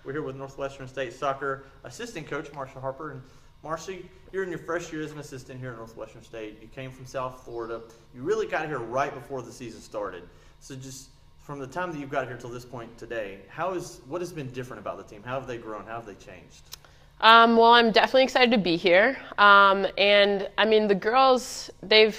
We're here with Northwestern State soccer assistant coach Marsha Harper. And Marsha, you're in your first year as an assistant here at Northwestern State. You came from South Florida. You really got here right before the season started. So just from the time that you've got here till this point today, what has been different about the team? How have they grown? How have they changed? Well, I'm definitely excited to be here. And I mean, the girls, they've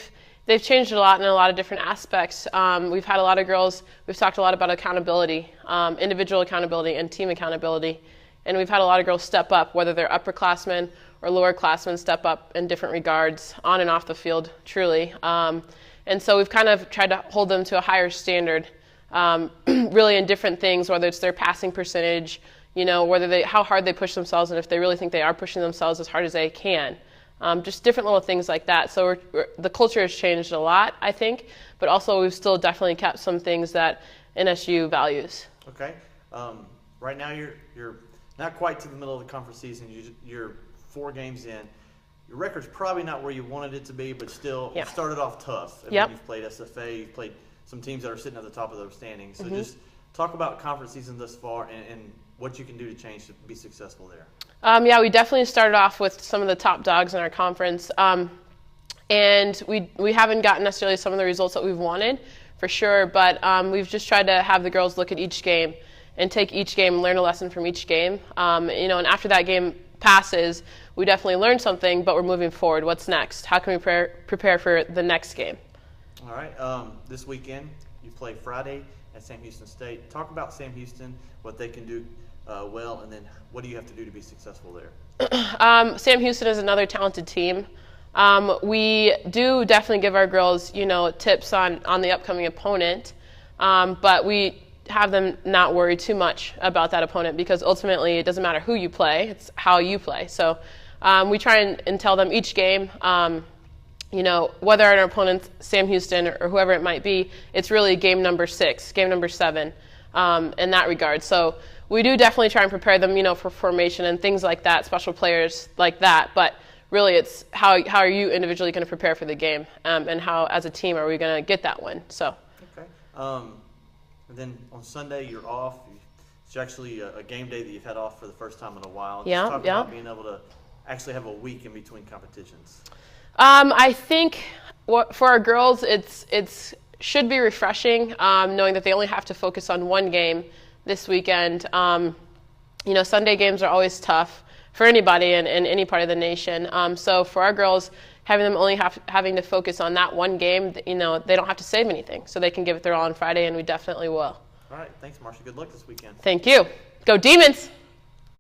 changed a lot in a lot of different aspects. We've had a lot of girls, we've talked a lot about accountability, individual accountability and team accountability. And we've had a lot of girls step up, whether they're upperclassmen or lowerclassmen, step up in different regards, on and off the field, truly. And so we've kind of tried to hold them to a higher standard, really in different things, whether it's their passing percentage, how hard they push themselves, and if they really think they are pushing themselves as hard as they can. Just different little things like that. So the culture has changed a lot, I think, but also we've still definitely kept some things that NSU values. Okay. Right now you're not quite to the middle of the conference season. You're 4 games in. Your record's probably not where you wanted it to be, but still, It started off tough. Yep. You've played SFA, you've played some teams that are sitting at the top of those standings. So just talk about conference season thus far and what you can do to change to be successful there. We definitely started off with some of the top dogs in our conference. And we haven't gotten necessarily some of the results that we've wanted, for sure, but we've just tried to have the girls look at each game and take each game and learn a lesson from each game. And after that game passes, we definitely learned something, but we're moving forward. What's next? How can we prepare for the next game? All right. This weekend, you play Friday at Sam Houston State. Talk about Sam Houston, what they can do well, and then what do you have to do to be successful there? Sam Houston is another talented team. We do definitely give our girls, tips on the upcoming opponent, but we have them not worry too much about that opponent because ultimately it doesn't matter who you play, it's how you play. So we try and tell them each game, whether our opponent's Sam Houston or whoever it might be, it's really game number 6, game number 7 in that regard. So we do definitely try and prepare them, for formation and things like that, special players like that. But really, it's how are you individually going to prepare for the game, and how as a team are we going to get that win? So. Okay. And then on Sunday you're off. It's actually a game day that you've had off for the first time in a while. Just talk about being able to actually have a week in between competitions. I think for our girls, it's should be refreshing, knowing that they only have to focus on one game this weekend. Sunday games are always tough for anybody in any part of the nation. So for our girls, having them only having to focus on that one game, they don't have to save anything. So they can give it their all on Friday, and we definitely will. All right. Thanks, Marsha. Good luck this weekend. Thank you. Go Demons!